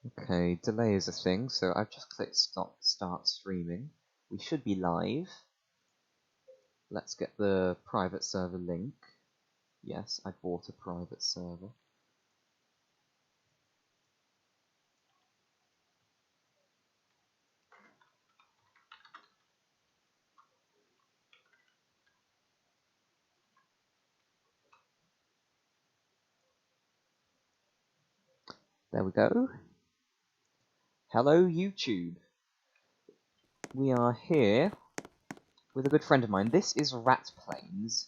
Okay, delay is a thing, so I've just clicked start streaming. We should be live. Let's get the private server link. Yes, I bought a private server. There we go. Hello, YouTube. We are here with a good friend of mine. This is Ratplanes.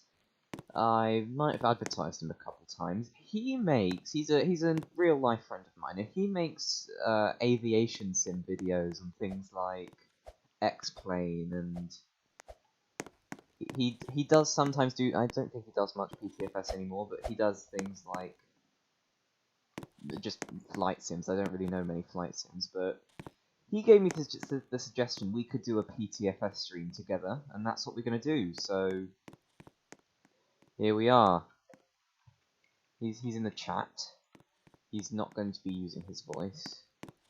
I might have advertised him a couple times. He's a real life friend of mine, and he makes aviation sim videos and things like X-Plane, and he does sometimes do. I don't think he does much PTFS anymore, but he does things like just flight sims. I don't really know many flight sims, but he gave me the suggestion we could do a PTFS stream together, and that's what we're gonna do. So here we are. He's in the chat. He's not going to be using his voice.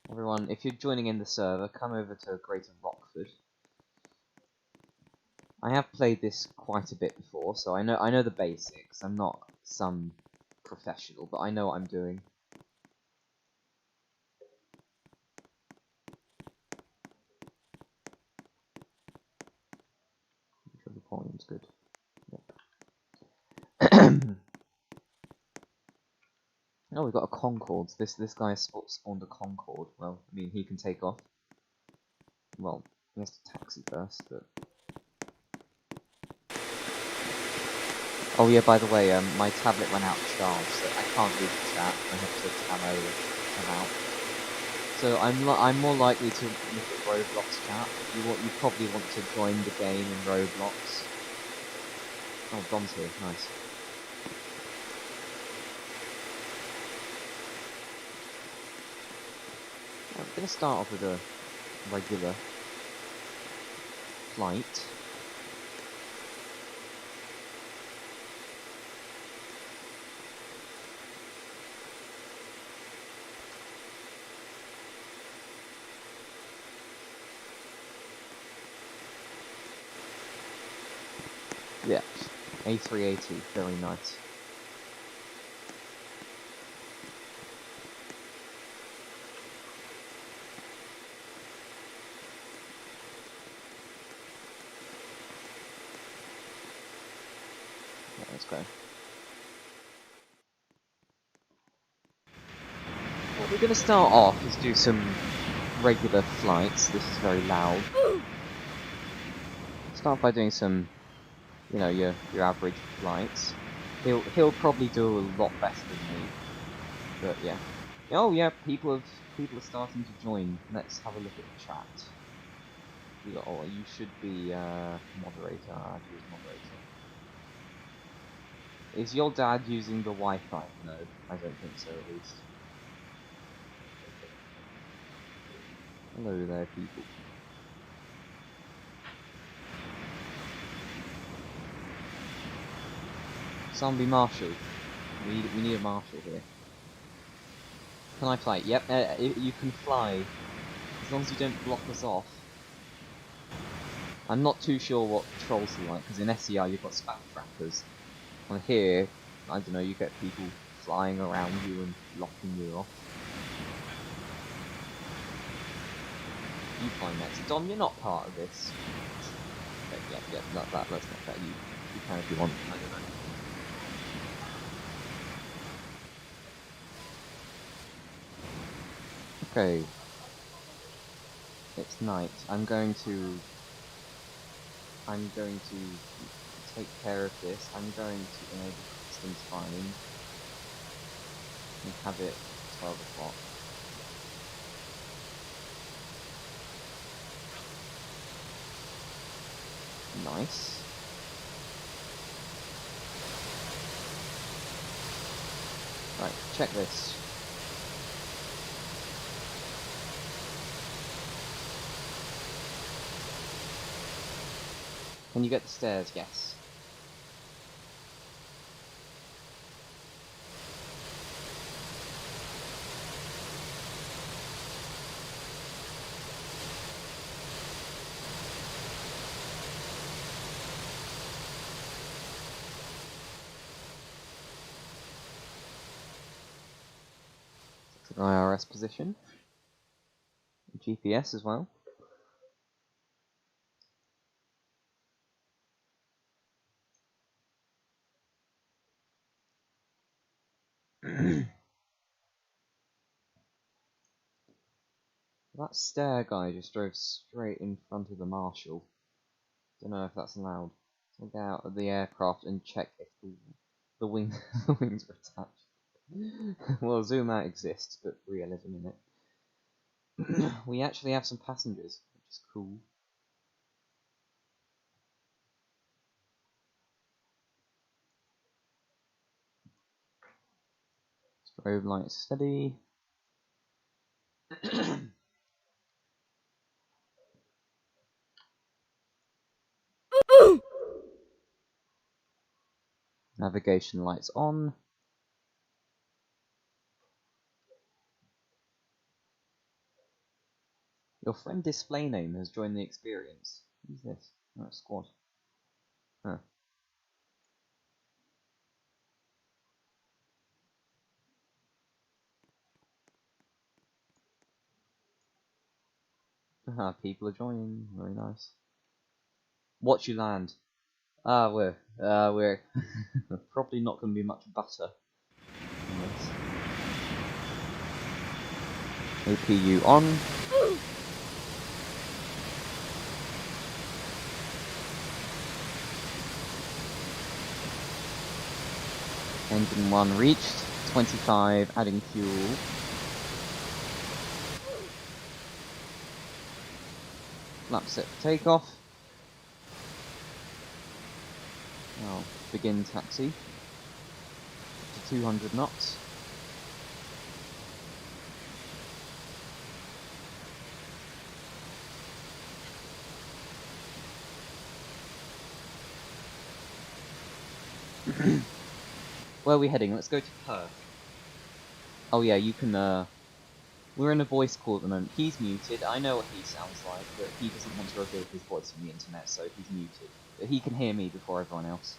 Everyone, if you're joining in the server, come over to Greater Rockford. I have played this quite a bit before, so I know the basics. I'm not some professional, but I know what I'm doing. The volume's good. Yep. Oh, we've got a Concorde. This guy spawned a Concorde. Well, I mean, he can take off. Well, he has to taxi first, but... Oh yeah, by the way, my tablet went out of charge, so I can't read the chat. I have to come out. So I'm more likely to look at Roblox chat. You probably want to join the game in Roblox. Oh, Dom's here. Nice. I'm gonna start off with a regular flight. Yeah, A380, very nice. Yeah, let's go. What we're gonna start off is do some regular flights. This is very loud. Start by doing some, you know, your average flights. He'll probably do a lot better than me, but yeah. Oh yeah, people are starting to join. Let's have a look at the chat. Oh, you should be moderator. Choose moderator. Is your dad using the Wi-Fi? No, I don't think so. At least. Hello there, people. Zombie Marshal. We need a Marshal here. Can I fly? Yep, you can fly. As long as you don't block us off. I'm not too sure what trolls are like, because in SER you've got spam trackers. And here, I don't know, you get people flying around you and blocking you off. You fly next. Dom, you're not part of this. Okay, yeah, that's not that. You can if you want. I don't know. Okay. It's night. I'm going to take care of this. I'm going to enable custom time and have it 12 o'clock. Nice. Right, check this. Can you get the stairs? Yes. IRS position. GPS as well. That stair guy just drove straight in front of the marshal. Don't know if that's allowed. So get out of the aircraft and check if the wing the wings are attached. Well, zoom out exists, but realism in it. We actually have some passengers, which is cool. Strobe light steady. Navigation lights on. Your friend display name has joined the experience. Who's this? Oh, squad. Huh. People are joining. Very nice. Watch you land. We're probably not going to be much butter in this. APU on. Engine 1 reached. 25, adding fuel. Flap set for takeoff. Now begin taxi to 200 knots. Where are we heading? Let's go to Perth. Oh yeah, you can, we're in a voice call at the moment. He's muted. I know what he sounds like, but he doesn't want to reveal his voice on the internet, so he's muted. But he can hear me before everyone else.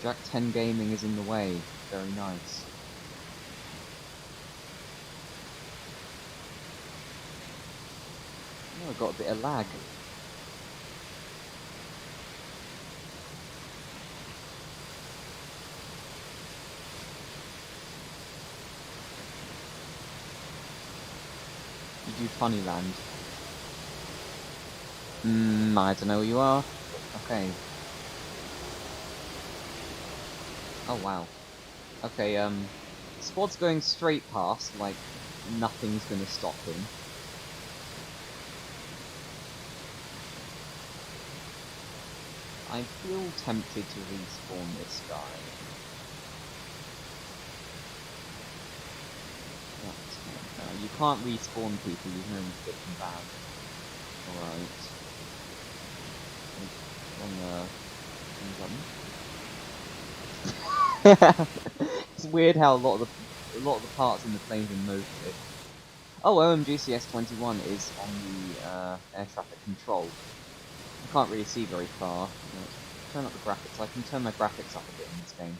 Jack 10 Gaming is in the way. Very nice. Oh, I got a bit of lag. You do Funnyland. I don't know who you are. Okay. Oh wow. Okay, Squad's going straight past, like nothing's gonna stop him. I feel tempted to respawn this guy. You can't respawn people, you can only get them back. Alright. It's weird how a lot of the parts in the planes are motive. Oh, OMGCS21 is on the air traffic control. I can't really see very far. Turn up the graphics. I can turn my graphics up a bit in this game.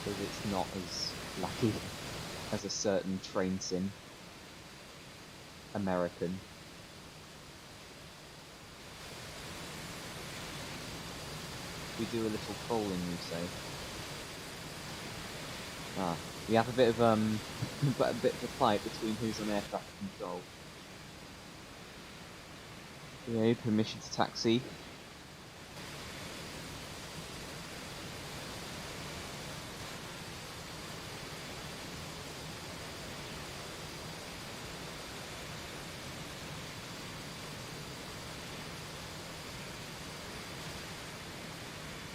Because it's not as lucky as a certain train sim. American. We do a little trolling, you say. We have a bit of a fight between who's on air traffic control. Okay, permission to taxi.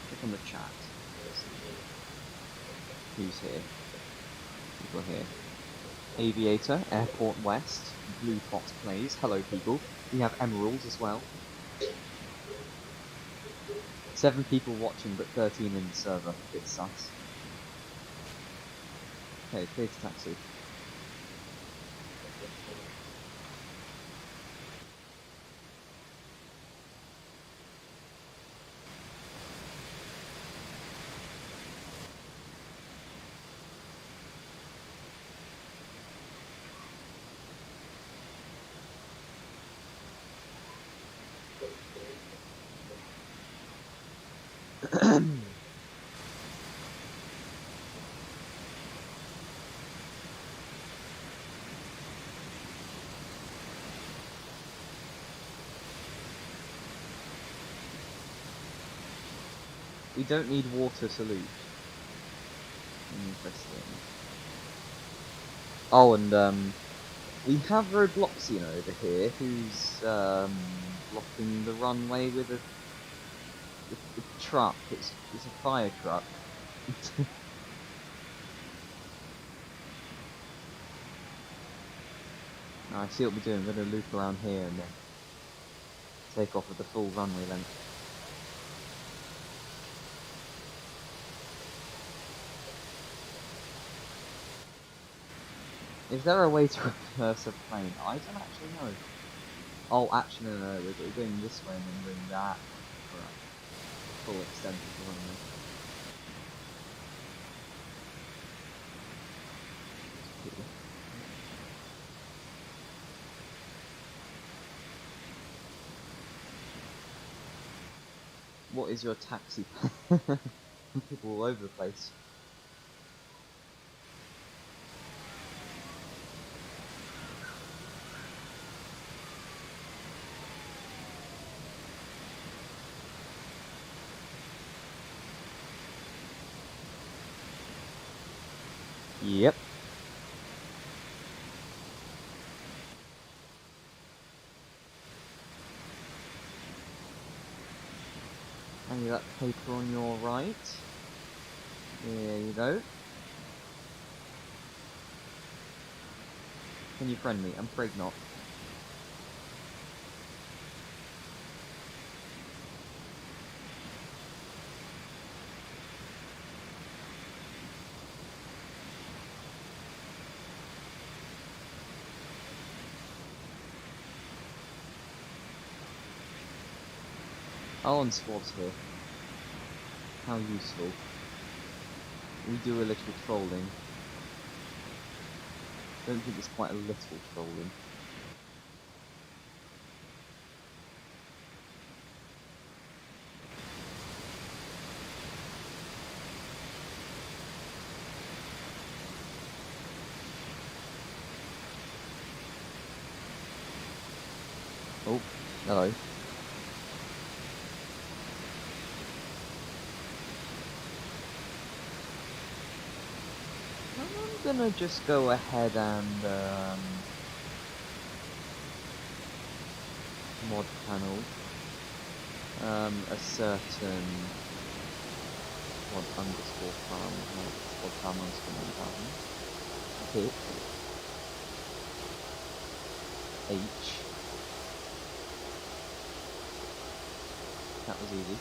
Click on the chat. Who's here? People here. Aviator, Airport West, Blue Fox Plays. Hello, people. We have Emeralds as well. 7 people watching, but 13 in the server. Bit sus. Okay, clear to taxi. We don't need water to loot. Interesting. Oh, and we have Robloxian over here who's blocking the runway with a truck. It's a fire truck. I see what we're doing. We're gonna loop around here and then take off with the full runway length. Is there a way to reverse a plane? I don't actually know. Oh, actually, no, we're going this way and then doing that for a full extent of the runway. What is your taxi? People all over the place. Yep. And you got paper on your right. There you go. Can you friend me? I'm afraid not. Alan Squad's here. How useful. We do a little trolling. Don't think it's quite a little trolling. Oh, hello. I'm gonna just go ahead and mod panel a certain mod underscore farm, mod farm underscore 1000. Hit H. That was easy.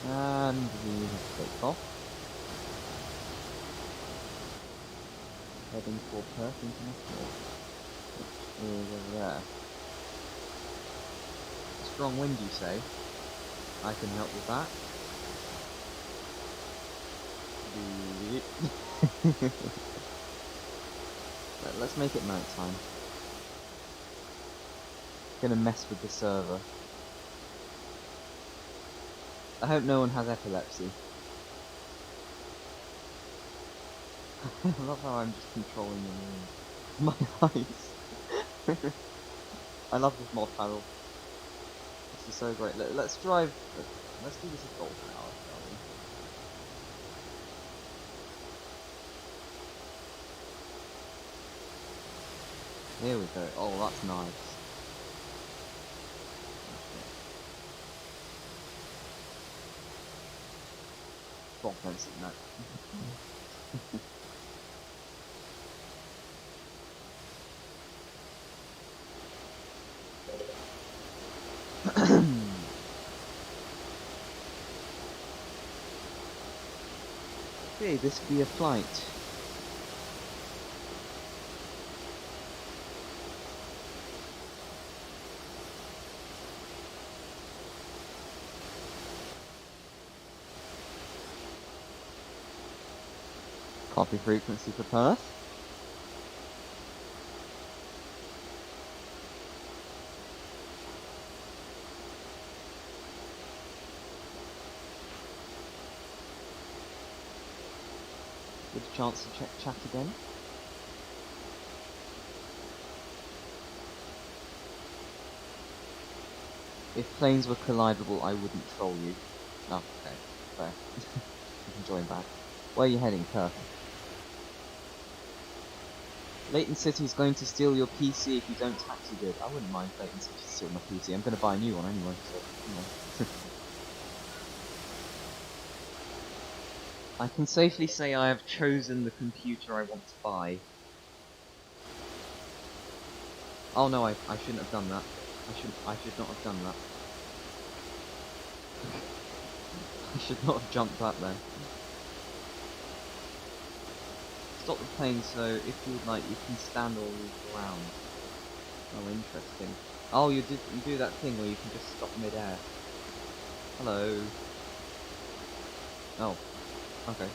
And we have to take off. Heading for Perth International, which is over there. Strong wind, you say? I can help with that. Let's make it nighttime. Gonna mess with the server. I hope no one has epilepsy. I love how I'm just controlling the room. My eyes. I love this mod panel. This is so great. Let's drive. Let's do this at golden hour, shall we? Here we go. Oh, that's nice. Bog fencing, no. Okay, this could be a flight. Copy frequency for Perth. Good chance to check chat again. If planes were collidable, I wouldn't troll you. Oh, okay, fair. You can join back. Where are you heading, Perth? Leighton City's going to steal your PC if you don't tax your good. I wouldn't mind Leighton City stealing my PC. I'm going to buy a new one anyway, so, you know. I can safely say I have chosen the computer I want to buy. Oh no, I shouldn't have done that. I should not have done that. I should not have jumped that then. Stop the plane, so if you would like, you can stand all around. Oh, interesting. Oh, you do that thing where you can just stop mid-air. Hello. Oh, okay.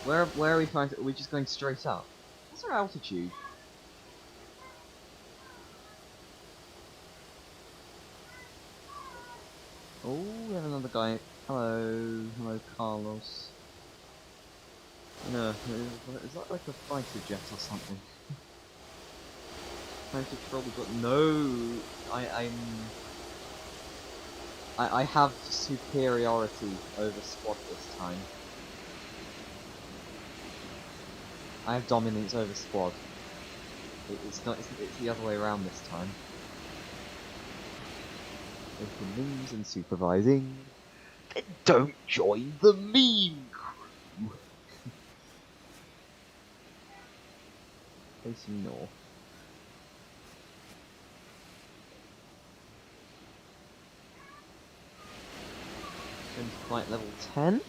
Where are we flying to? Are we just going straight up? What's our altitude? Oh, we have another guy. Hello, hello, Carlos. No, is that like a fighter jet or something? Trying to troll, but no, I have superiority over squad this time. I have dominance over squad. It's not. It's the other way around this time. Open memes and supervising. Then don't join the meme crew. Facing north. Going to flight level 10.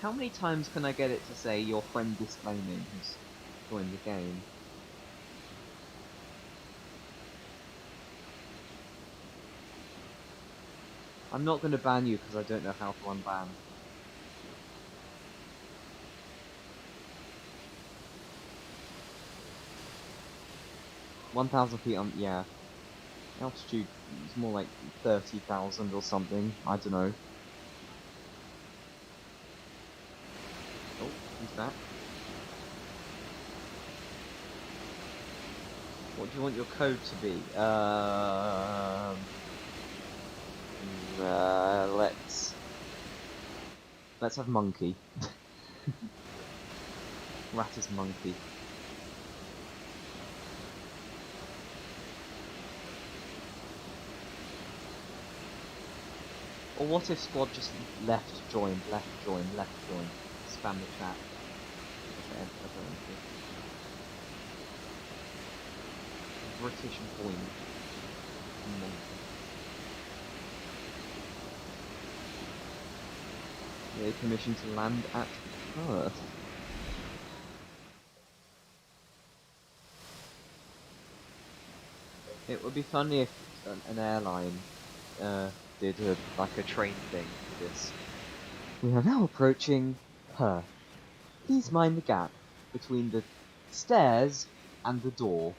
How many times can I get it to say your friend disclaiming has joined the game? I'm not going to ban you because I don't know how to unban. $1,000 feet, yeah. Altitude is more like 30,000 or something. I don't know. Oh, he's back. What do you want your code to be? Let's have monkey. Rat is monkey. Or what if squad just left join, left join, left join? Spam the chat. Okay, British boing. Yeah, permission to land at Perth. It would be funny if an airline did like a train thing for this. We are now approaching Perth. Please mind the gap between the stairs and the door.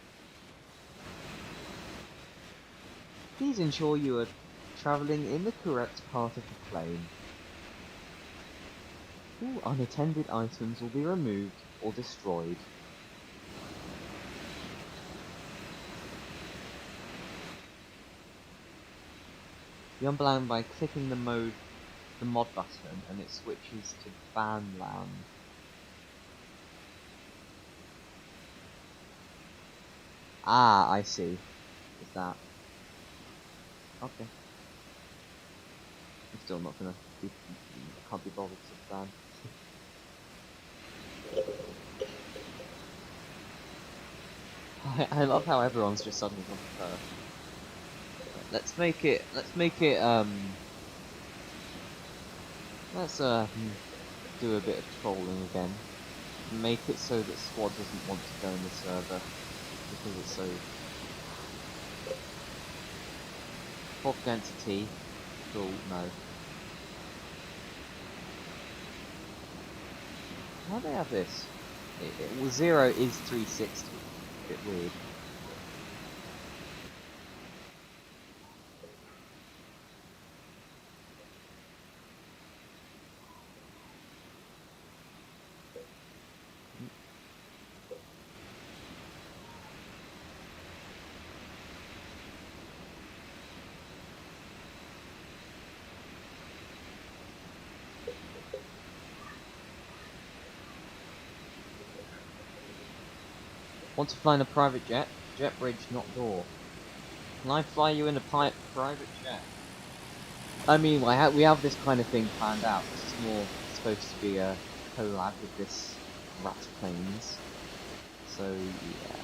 Please ensure you are travelling in the correct part of the plane. All unattended items will be removed or destroyed. You unblind by clicking the mod button and it switches to van land. Ah, I see. Is that? Okay. I'm still not gonna be, can't be bothered to ban. I love how everyone's just suddenly gone to Perth. Let's make it, let's do a bit of trolling again. Make it so that squad doesn't want to go in the server, because it's so... Fog density, cool, no. How do they have this? Well, 0 is 360, a bit weird. Want to fly in a private jet? Jet bridge, not door. Can I fly you in a private jet? I mean, we have this kind of thing planned out. This is more supposed to be a collab with this Ratplanes. So, yeah,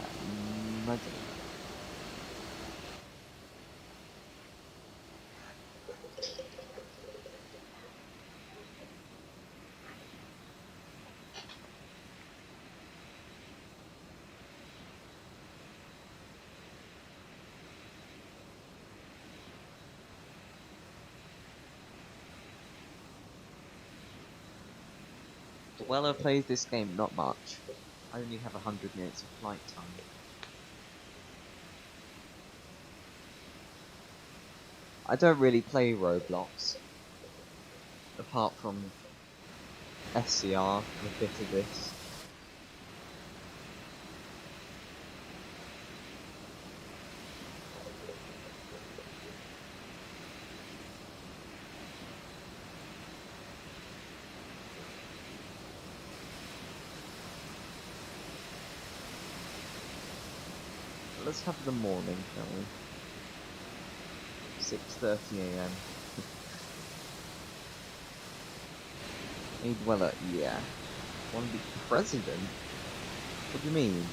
I don't know. Dweller plays this game not much. I only have 100 minutes of flight time. I don't really play Roblox. Apart from SCR and a bit of this. Let's have the morning, shall we? 6:30 AM. Hey Dweller, yeah. Want to be president? What do you mean?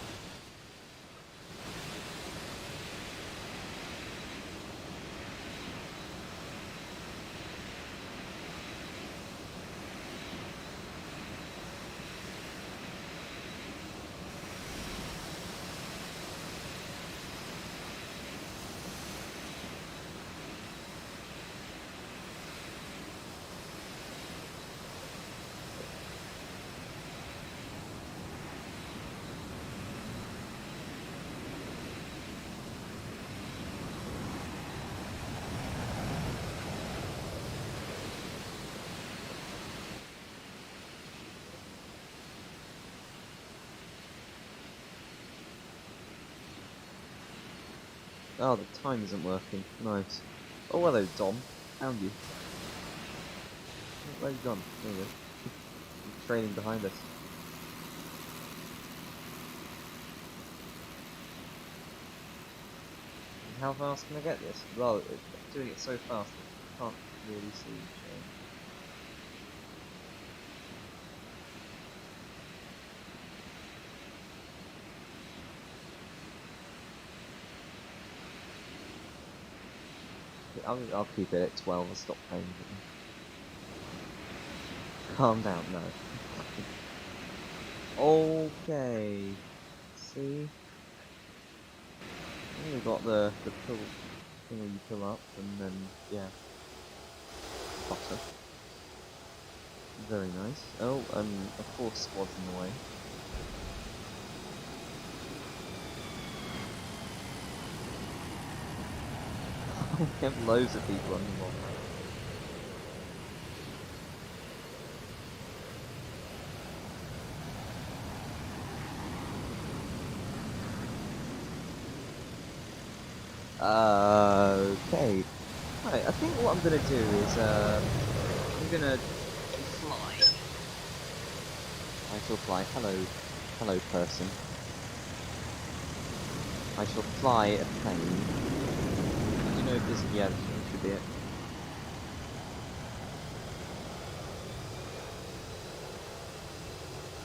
Oh, the time isn't working. Nice. Oh, hello, Dom. Found you. Where's Dom? There you go. He's trailing behind us. How fast can I get this? Well, doing it so fast, I can't really see. I'll keep it at 12 and stop playing with them. Calm down, no. Okay. See? We got the pull thing where you pull up and then, yeah. Butter. Very nice. Oh, a force squad's in the way. We have loads of people on the wall. Okay. Right, I think what I'm gonna do is, I'm gonna fly. I shall fly. Hello person. I shall fly a plane. You know if this, yeah, this should be it.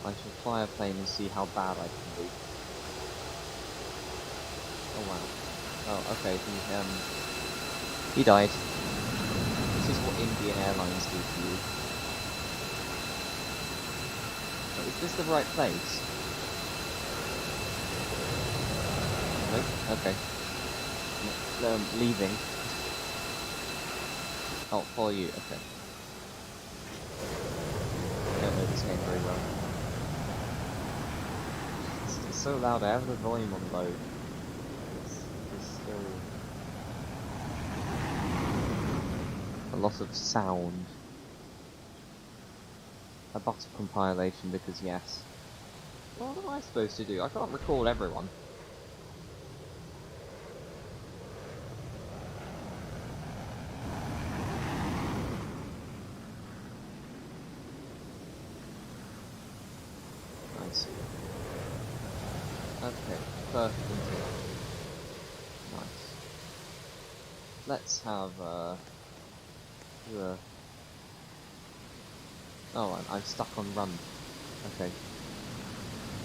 I shall fly a plane and see how bad I can be. Oh wow. Oh, okay, he died. This is what Indian Airlines do to you. Oh, is this the right place? No? Okay. Leaving. Oh, follow you, okay. I don't know this game very well. It's so loud, I have the volume on low. It's still a lot of sound. A bot compilation because yes. What am I supposed to do? I can't recall everyone. Nice. Okay, perfect intake. Nice. Let's have do a... Oh, I'm stuck on run. Okay.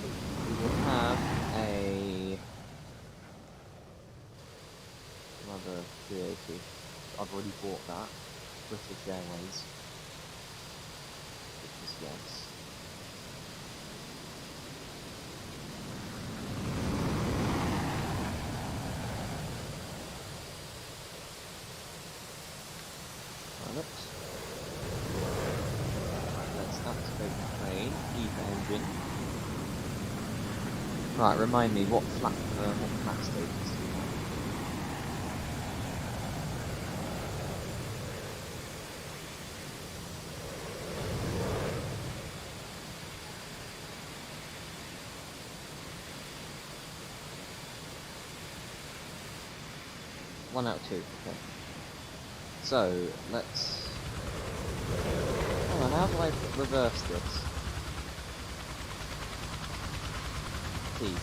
We will have another 380. I've already bought that. British Airways. Which is yes. Pilot. Let's activate the plane. E for engine. Right, remind me what flap status do you have? One out of two. Okay. So let's. Hang on, how do I reverse this? T, right.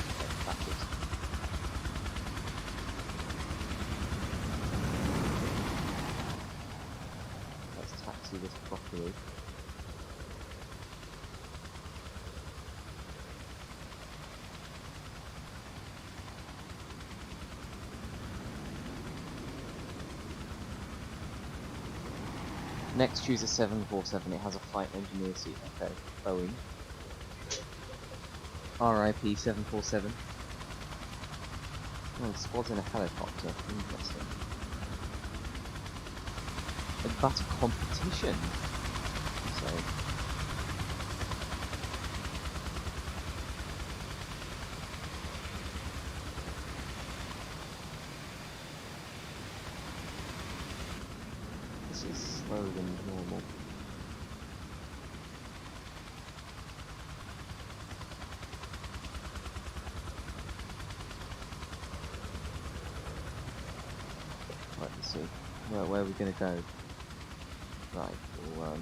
Okay, backwards. Let's taxi this properly. Next, choose a 747. It has a flight engineer seat. Okay, Boeing. RIP 747. Oh, the squad's in a helicopter. Interesting. But a competition. So. This is slower than normal. Right, let's see. Where are we gonna go? Right, we'll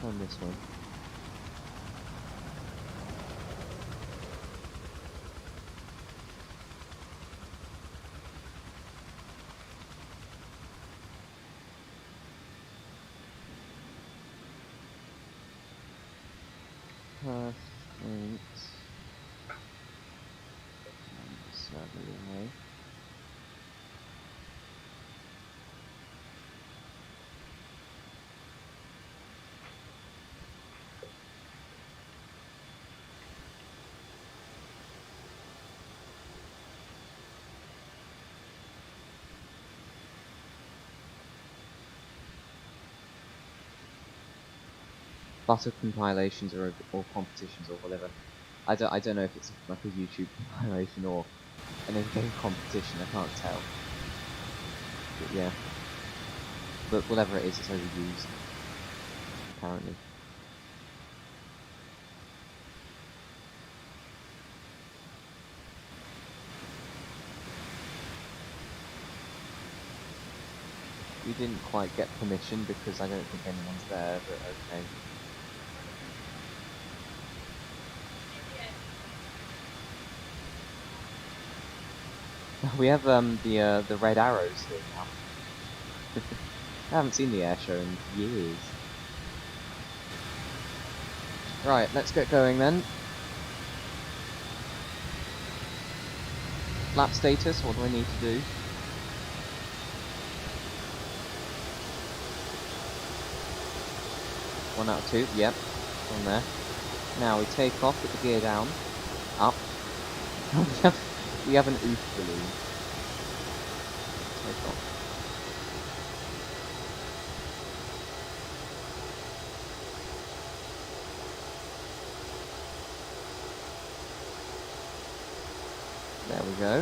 turn this way. Perfect. Sadly away. Butter compilations or competitions or whatever. I don't know if it's like a YouTube compilation or an in-game competition. I can't tell. But yeah. But whatever it is, it's overused. Apparently. We didn't quite get permission because I don't think anyone's there, but okay. We have the red arrows here now. I haven't seen the air show in years. Right, let's get going then. Lap status, what do I need to do? One out of two, yep, on there. Now we take off, put the gear down, up. we have an oof balloon. Take off. There we go.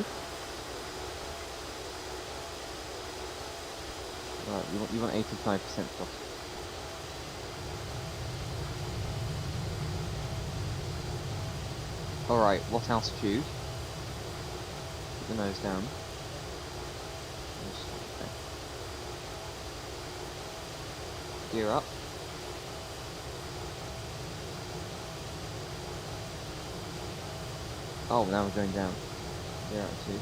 Right, you want 85% throttle. Alright, what altitude? Put the nose down. Okay. Gear up. Oh, now we're going down. 0 out of 2.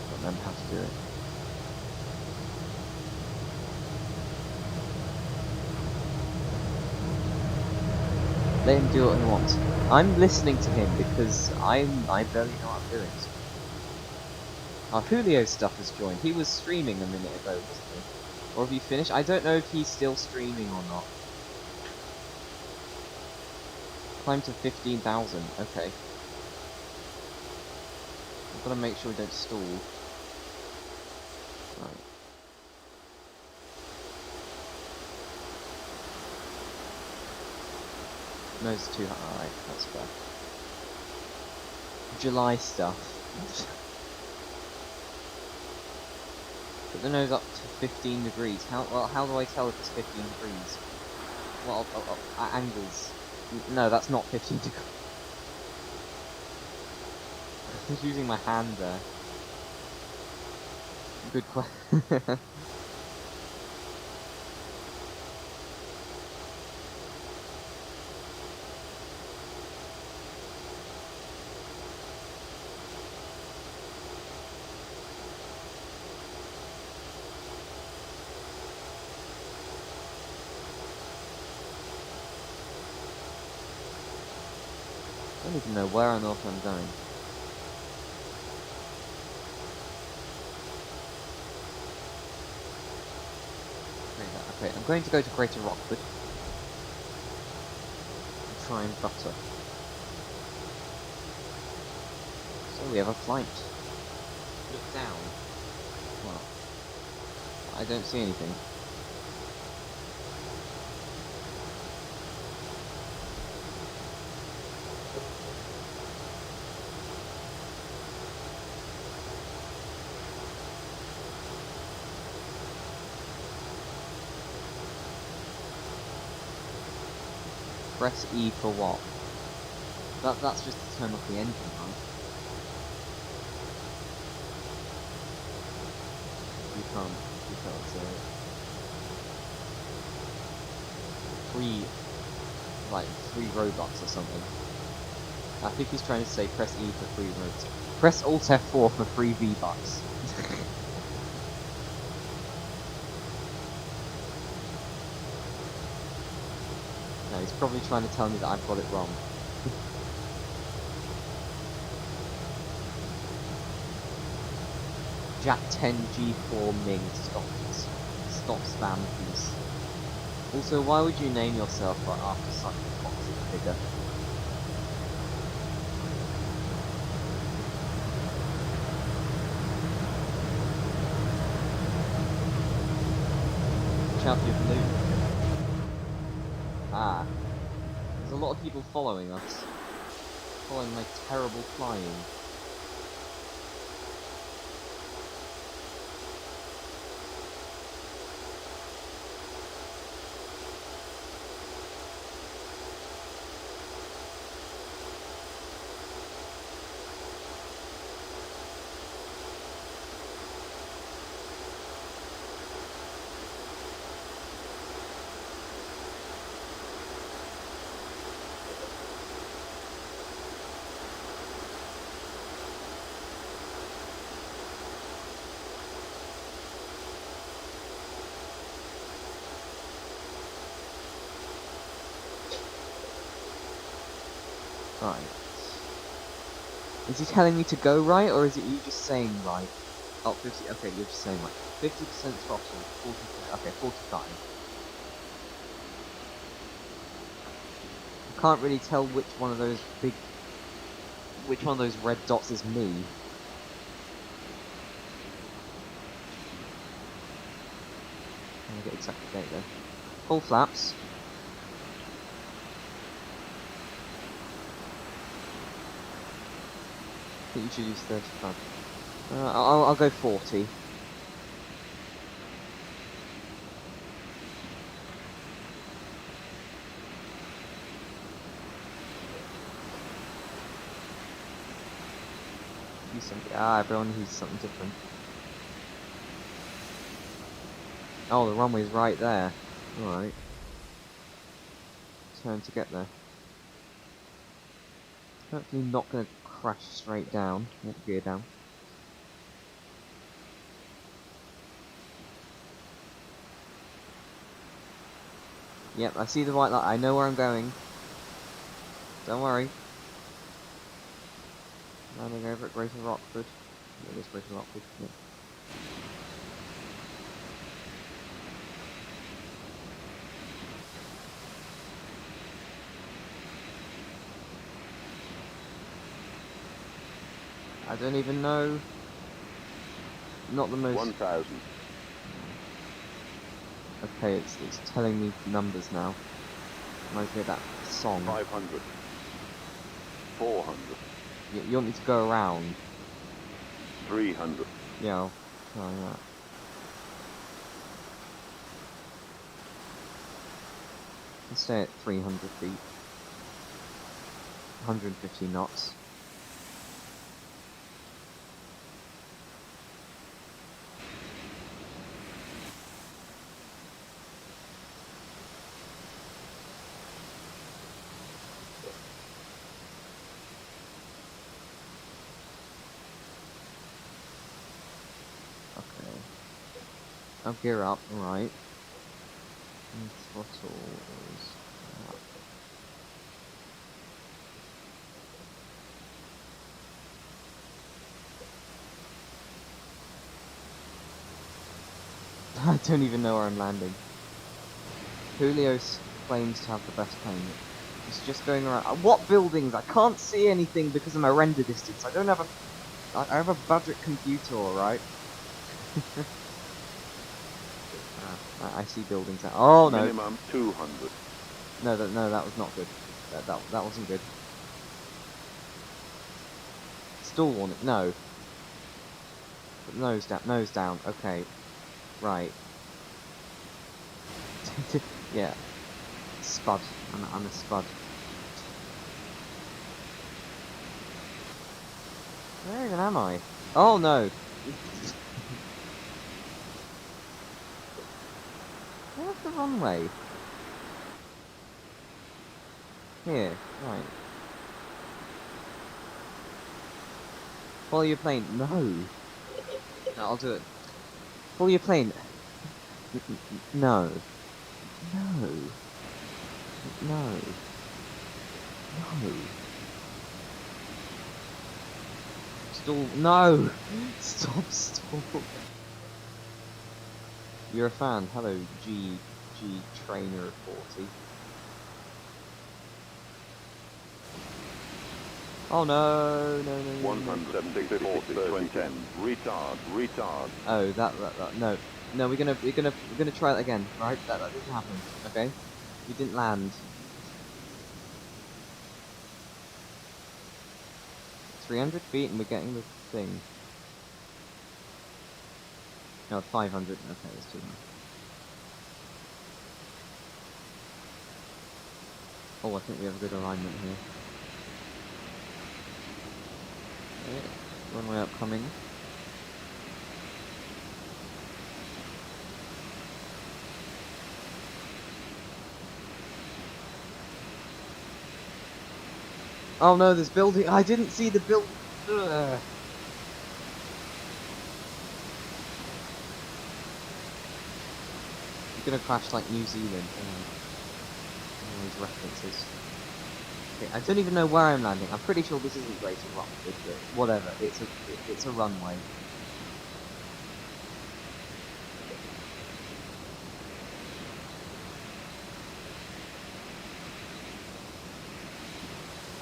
Don't remember how to do it. Let him do what he wants. I'm listening to him because I barely know what I'm doing. Our Julio stuff has joined. He was streaming a minute ago, wasn't he? Or have you finished? I don't know if he's still streaming or not. Climb to 15,000. Okay. I've got to make sure we don't stall. Right. No, it's too high. Alright, that's fair. July stuff. Put the nose up to 15 degrees. How do I tell if it's 15 degrees? Well, at angles. No, that's not 15 degrees. I was using my hand there. Good question. I don't even know where on earth I'm going. Okay, I'm going to go to Greater Rockwood and try and butter. So we have a flight. Look down. Well, I don't see anything. Press E for what? That's just to turn off the engine, right? You can't say it. Free Robux or something. I think he's trying to say press E for free roads. Press Alt F4 for free V-Bucks. No, he's probably trying to tell me that I've got it wrong. Jack 10 G4 Ming stop spam please. Also, why would you name yourself after such a toxic figure? Watch out for your balloon. Ah. There's a lot of people following us. Following my terrible flying. Right. Is he telling me to go right, or is it you just saying right? Oh, 50, okay, you're just saying right. 50% throttle, 40%, okay, 45. I can't really tell which one of those red dots is me. I'll get exactly date there. Full flaps. I think you should use 35. I'll go 40. Use something. Everyone uses something different. Oh, the runway's right there. Alright. turn to get there. Hopefully not going to crash straight down. Gear down. Yep, I see the white light. I know where I'm going. Don't worry. Landing over at Greater Rockford. It is Greater Rockford. Yep. I don't even know. Not the most. 1,000. Okay, it's telling me numbers now. Reminds me of that song. 500. 400. You want me to go around? 300. Yeah, I'll try that. Let's stay at 300 feet. 150 knots. Okay. I'll gear up, alright. And throttle is up. I don't even know where I'm landing. Julio claims to have the best plane. It's just going around. What buildings? I can't see anything because of my render distance. I don't have a. I have a budget computer, alright? I see buildings now. Oh no! Minimum 200. No, that was not good. That wasn't good. Stall warning. No. Nose down. Nose down. Okay. Right. Yeah. Spud. I'm a spud. Where even am I? Oh no! Where's the runway? Here, right. Follow your plane. No! No, I'll do it. Follow your plane. No. No. No. No. Stall. No! Stop. You're a fan. Hello, G Trainer 40. Oh no. 170, 20, retard. Oh, that, no, we're gonna try that again, right? That didn't happen, okay? We didn't land. 300 feet and we're getting the thing. No, 500, okay, that's too much. Oh, I think we have a good alignment here. Okay, runway upcoming. Oh no, this building! I didn't see the build. Ugh. You're gonna crash like New Zealand. All these references. Okay, I don't even know where I'm landing. I'm pretty sure this isn't Greater Rockford, but whatever. It's a runway.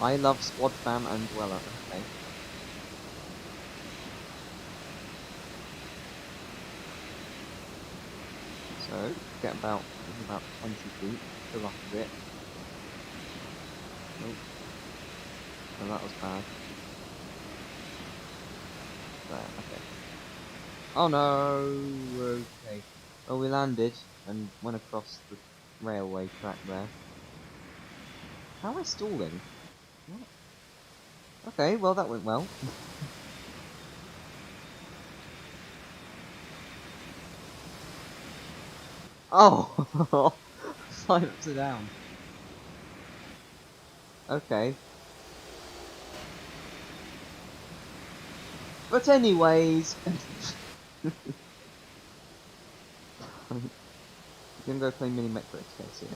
I love Squad Fam and Dweller. Okay. So get about 20 feet. Fill up a bit. Nope. Oh, that was bad. There, okay. Oh no! Okay. Well, we landed and went across the railway track there. How am I stalling? What? Okay, well that went well. Oh! Flying upside down. Okay. But anyways... I'm gonna go play Mini Metro Case here.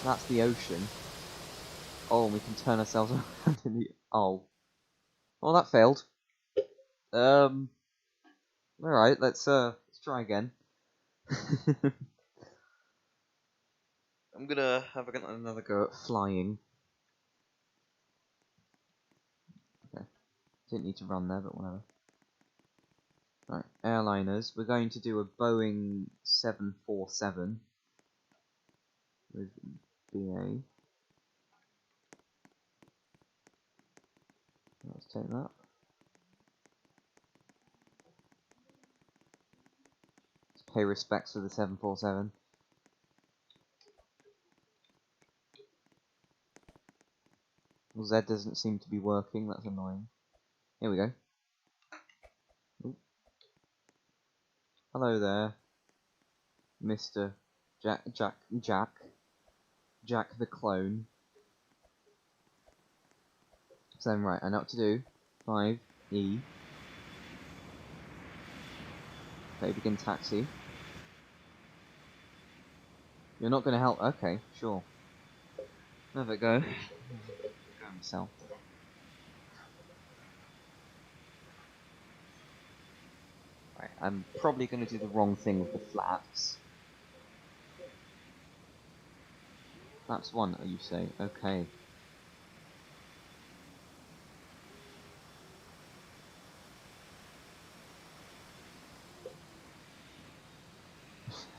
That's the ocean. Oh, and we can turn ourselves around in the... Oh. Well, that failed. Alright, let's try again. I'm gonna have another go at flying. Okay. Didn't need to run there, but whatever. Right, airliners. We're going to do a Boeing 747 with BA. Let's take that. Let's pay respects to the 747. Well, Z doesn't seem to be working, that's annoying. Here we go. Ooh. Hello there, Mr. Jack the clone. So then, right, I know what to do. 5E. Okay, begin taxi. You're not going to help? Okay, sure. Have a go. Go myself. Right, I'm probably going to do the wrong thing with the flaps. Flaps 1, you say? Okay.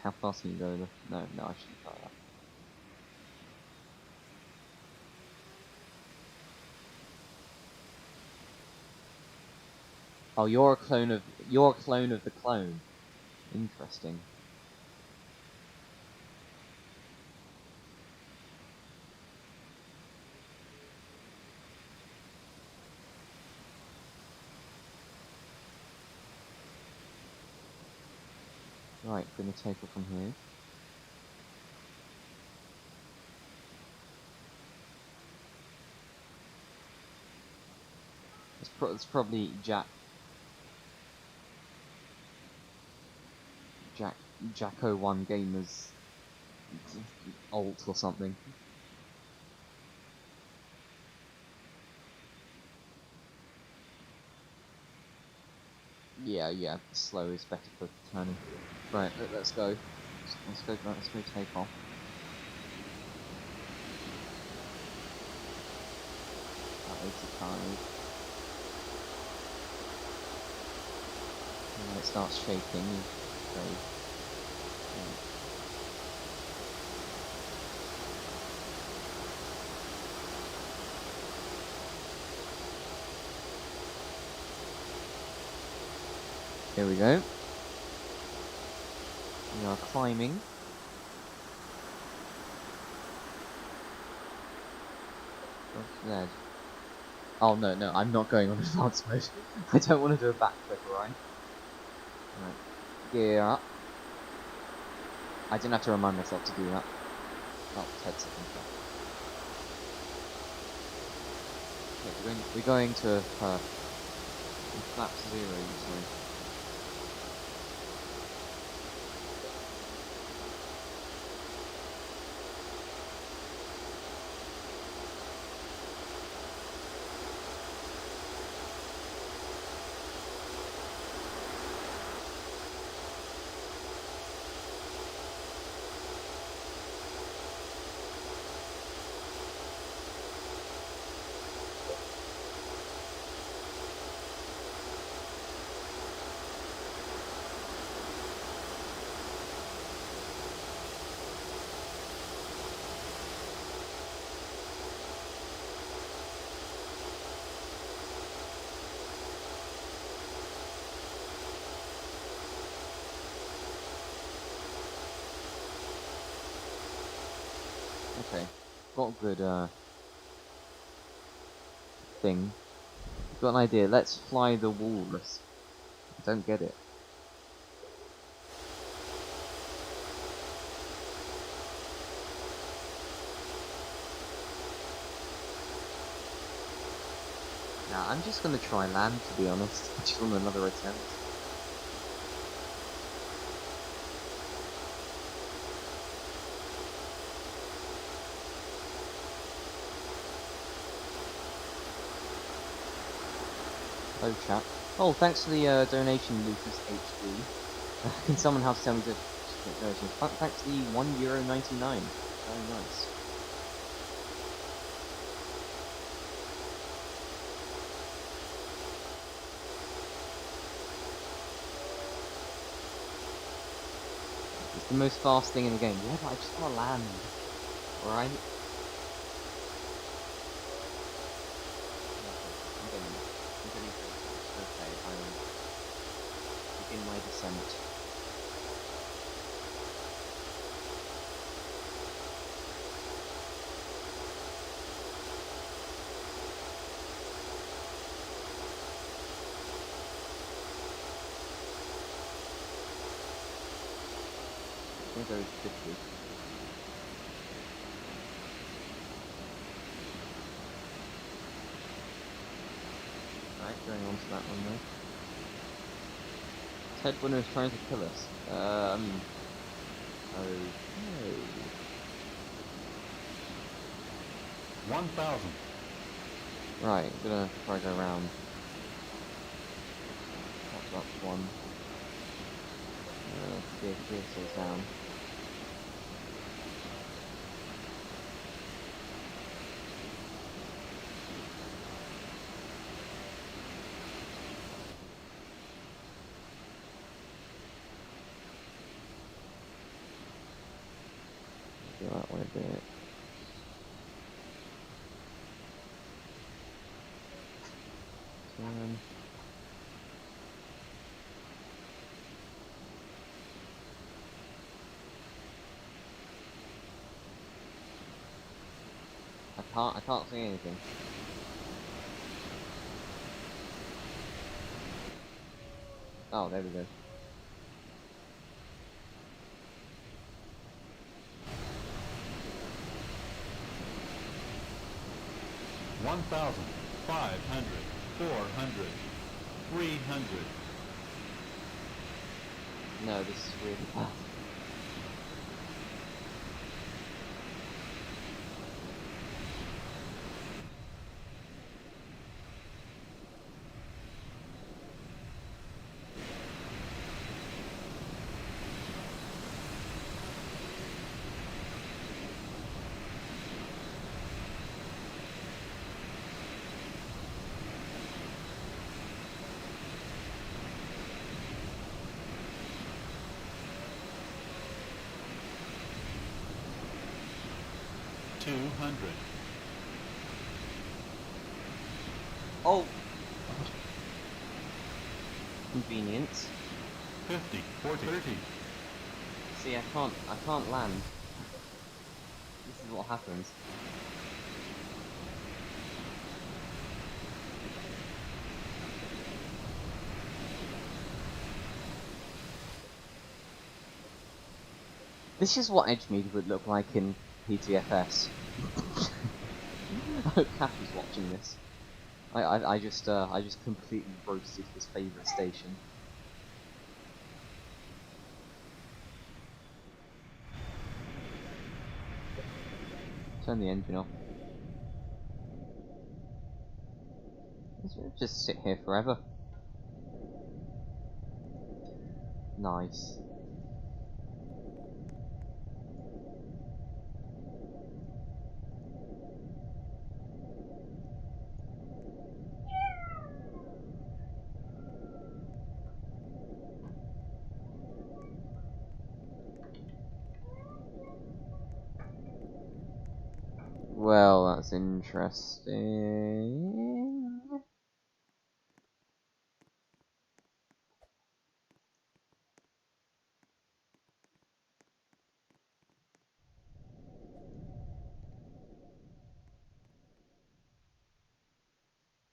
How fast can you go? No, I shouldn't try that. Oh, you're a clone of the clone. Interesting. Right, gonna take it from here. It's probably Jacko1 Gamers alt or something. Yeah, slow is better for turning. Right, let's go. Let's go take off. At 85. And when it starts shaking, you go. Here we go. We are climbing. What's that? Oh no, I'm not going on advanced mode. I don't want to do a backflip, alright? Right. Gear up. I didn't have to remind myself to do that. Oh, 10 seconds back. Okay, we're going to flap 0 usually. Okay, got a good got an idea. Let's fly the walrus. I don't get it. Nah, I'm just gonna try land, to be honest. Just on another attempt. Hello, chat. Oh, thanks for the donation, Lucas HD. Can someone else tell me to get donations? Thanks for the €1.99. Very nice. It's the most fast thing in the game. Yeah, but I just wanna land. Alright? I'm getting pretty close. Okay, I will begin my descent. I'm gonna go 50. Alright, going on to that one though. Ted Winner is trying to kill us. Okay. 1,000. Right, I'm gonna try to go around. That's one. Vehicles down. Do that way a bit. Turn. I can't see anything. Oh, there we go. One thousand, 500, 400, 300. No, this is really bad. $200. Oh! Convenience. 50, 40, 30. See, I can't land. This is what happens. This is what Edgemead would look like in PTFS. I hope Kathy's watching this. I just completely roasted his favourite station. Turn the engine off. Let's just sit here forever. Nice. Well, that's interesting.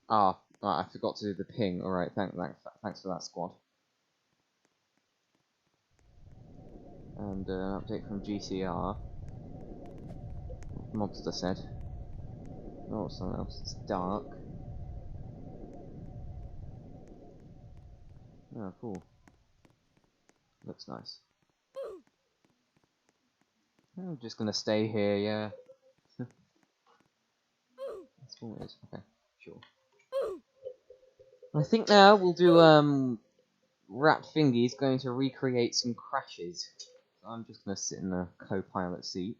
Ah, I forgot to do the ping. Alright, thanks for that, squad. And an update from GCR. Monster said. Oh, something else. It's dark. Oh, cool. Looks nice. I'm just gonna stay here, yeah. That's all it is. Okay, sure. I think now we'll do, Rat Fingy's going to recreate some crashes. So I'm just gonna sit in the co-pilot seat.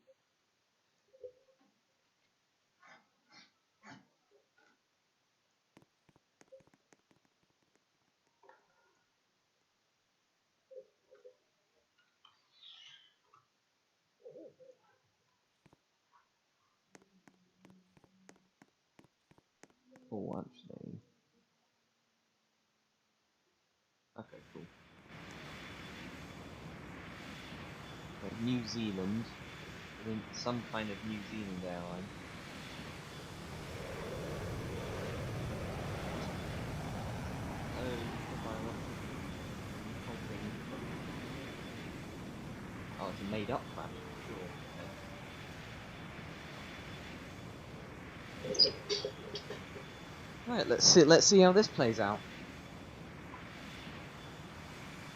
Oh, actually. Okay, cool. Okay, New Zealand. I think some kind of New Zealand airline. Oh, it's a made-up crash. Sure. Right, let's see how this plays out.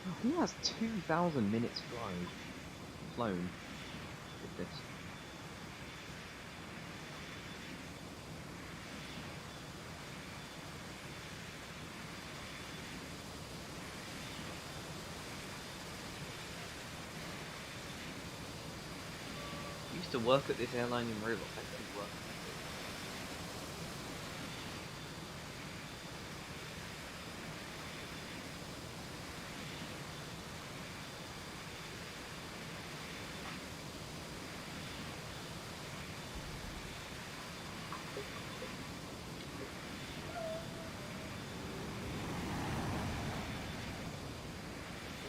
Oh, he has 2,000 minutes flown with this. I used to work at this airline in Roblox. Actually work.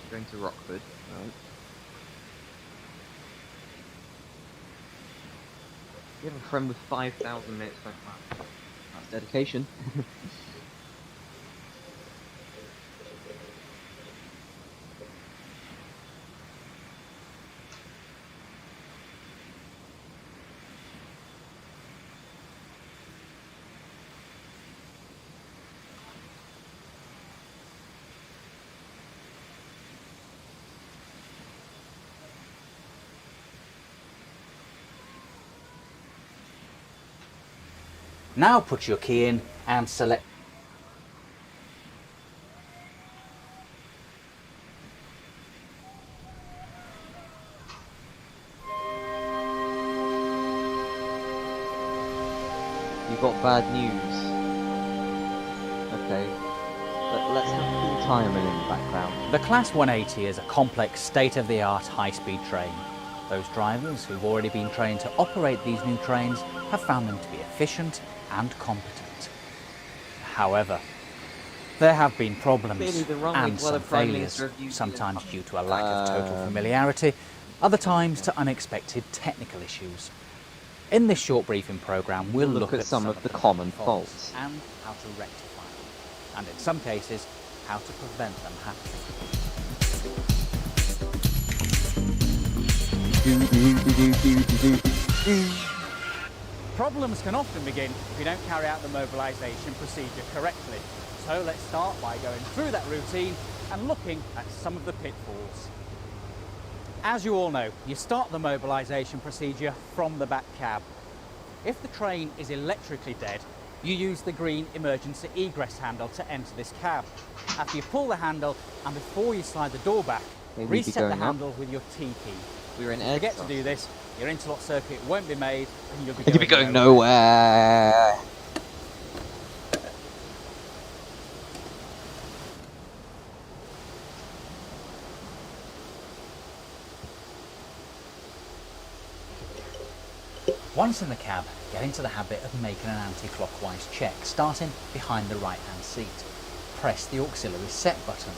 Going to Rockford, right. You have a friend with 5,000 minutes like that. That's dedication. Now put your key in and select. You got bad news. Okay. Let's have full timer in the background. The Class 180 is a complex, state-of-the-art high-speed train. Those drivers who've already been trained to operate these new trains have found them to be efficient and competent. However, there have been problems and some failures, sometimes due to a lack of total familiarity, other times to unexpected technical issues. In this short briefing programme, we'll look at some of the common faults and how to rectify them, and in some cases, how to prevent them happening. Problems can often begin if you don't carry out the mobilisation procedure correctly. So let's start by going through that routine and looking at some of the pitfalls. As you all know, you start the mobilisation procedure from the back cab. If the train is electrically dead, you use the green emergency egress handle to enter this cab. After you pull the handle and before you slide the door back, reset the handle with your T key. We're in If you forget to do this, your interlock circuit won't be made and you'll be going nowhere. Once in the cab, get into the habit of making an anti-clockwise check, starting behind the right-hand seat. Press the auxiliary set button.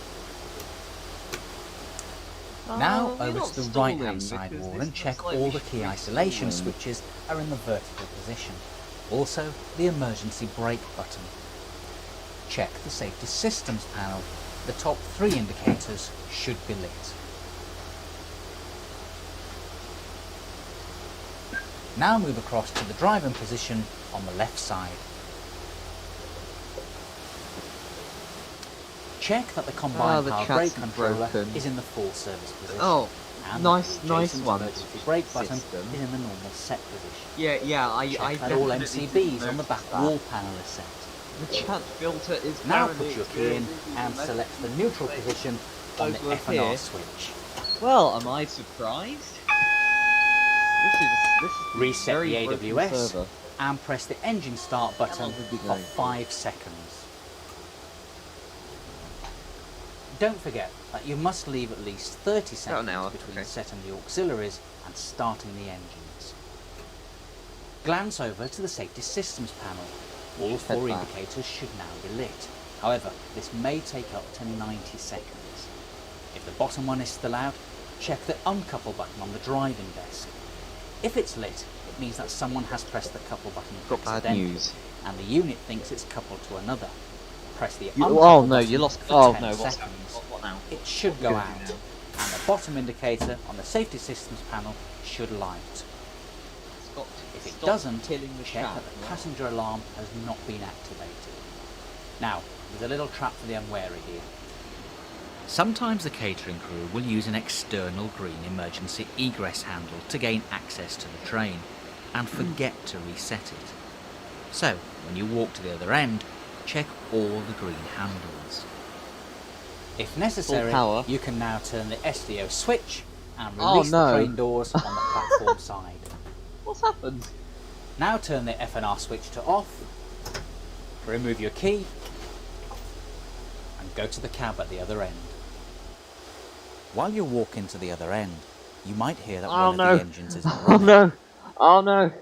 Now over to the right-hand side wall and check all the key isolation switches are in the vertical position. Also, the emergency brake button. check the safety systems panel. The top 3 indicators should be lit. Now move across to the driving position on the left side. Check that the combined the power chassis brake controller broken. is in the full service position. Oh, and nice that the adjacent one. emergency brake button System. is in the normal set position. Yeah, I Check that all definitely MCBs didn't on the back notice that. wall panel is set. The chat filter is Now currently put your key in and select the neutral position on the Over F&R here. switch. Well, am I surprised? This is Reset very the broken AWS server. and press the engine start button long have we for going? 5 seconds. Don't forget that you must leave at least 30 seconds an hour, between okay. setting the auxiliaries and starting the engines. Glance over to the safety systems panel. All Just head 4 back. indicators should now be lit. However, this may take up to 90 seconds. If the bottom one is still out, check the uncouple button on the driving desk. If it's lit, it means that someone has pressed the couple button Got bad accidentally, news. and the unit thinks it's coupled to another. Press the Oh uncouple no, button you lost. for Oh 10 no, what's seconds. what now? It should go Good out, now. and the bottom indicator on the safety systems panel should light. If it doesn't, killing the check chat. that the passenger alarm has not been activated. Now, there's a little trap for the unwary here. Sometimes the catering crew will use an external green emergency egress handle to gain access to the train, and forget to reset it. So, when you walk to the other end, check all the green handles. If necessary, power. you can now turn the SDO switch and Oh, release no. the train doors on the platform side. What's happened? Now turn the F&R switch to off, remove your key, and go to the cab at the other end. While you walk into the other end, you might hear that Oh one no! of the engines isn't Oh running. no! Oh no!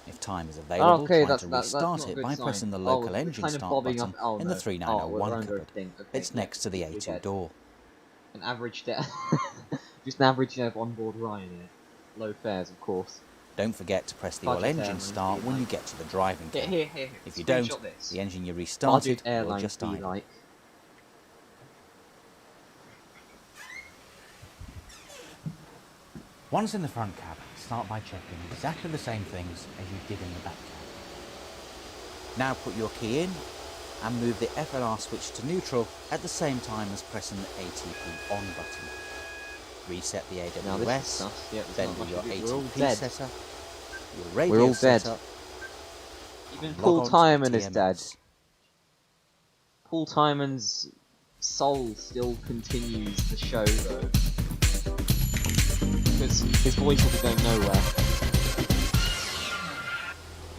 If time is available, Okay, try that's to not restart a it good by sign. pressing the Oh, local we're engine kind of start bobbing button up. Oh, in no. the 3901 we're under a cupboard. thing. Okay, It's yeah, next to the we're A2 dead. door. An average just an average onboard Ryanair. Low fares, of course. Don't forget to press the Budget all engine airline start be when you like. get to the driving Here, cab. here. If you don't, Screenshot this. the engine you restarted Budget will airline just be idle. like. Once in the front cab, start by checking exactly the same things as you did in the back cab. Now put your key in and move the F&R switch to neutral at the same time as pressing the ATP on button. Reset the Now this is AWS, stuff. Yeah, then not do much your of it. We're all ATP dead. setup, your We're radio all dead. setup, Even and Paul log on to the Timon is dead. TMS. Paul Timon's soul still continues to show though. Because his voice will be going nowhere.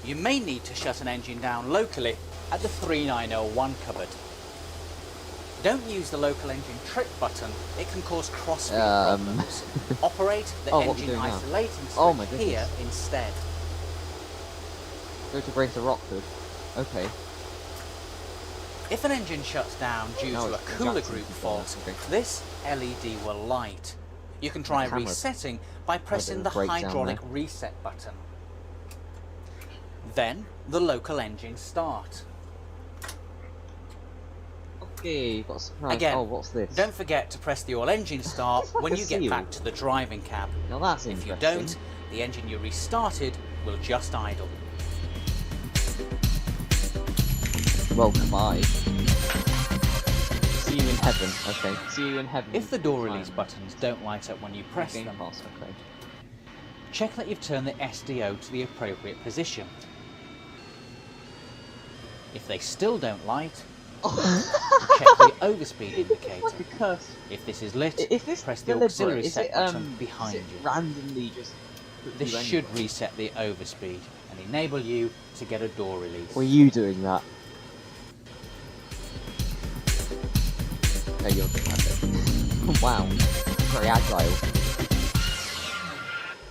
You may need to shut an engine down locally at the 3901 cupboard. Don't use the local engine trip button, it can cause crossfeed problems. Operate the Oh, what are we engine doing now? isolating switch Oh my goodness. here instead. Go to brace the Rockford. Okay. If an engine shuts down due No, to a it's cooler Jackson group control, fault, okay. this LED will light. You can try camera. resetting by pressing the breakdown hydraulic there. reset button. Then the local engine start. Okay, got a surprise. Again, Oh, what's this? don't forget to press the all engine start It's like when a you get seal. back to the driving cab. Now that's If you interesting. don't, the engine you restarted will just idle. Well, goodbye. See you in heaven. Okay. See you in heaven. If the door Fine. release buttons don't light up when you press Game them, pass. Okay. check that you've turned the SDO to the appropriate position. If they still don't light, check the overspeed indicator. Like a curse. If this is lit, Is this press the deliberate? auxiliary Is set it, button is behind it you. randomly just put This you should anywhere? reset the overspeed and enable you to get a door release. Were you doing that? No, you're doing that. Wow. Very agile.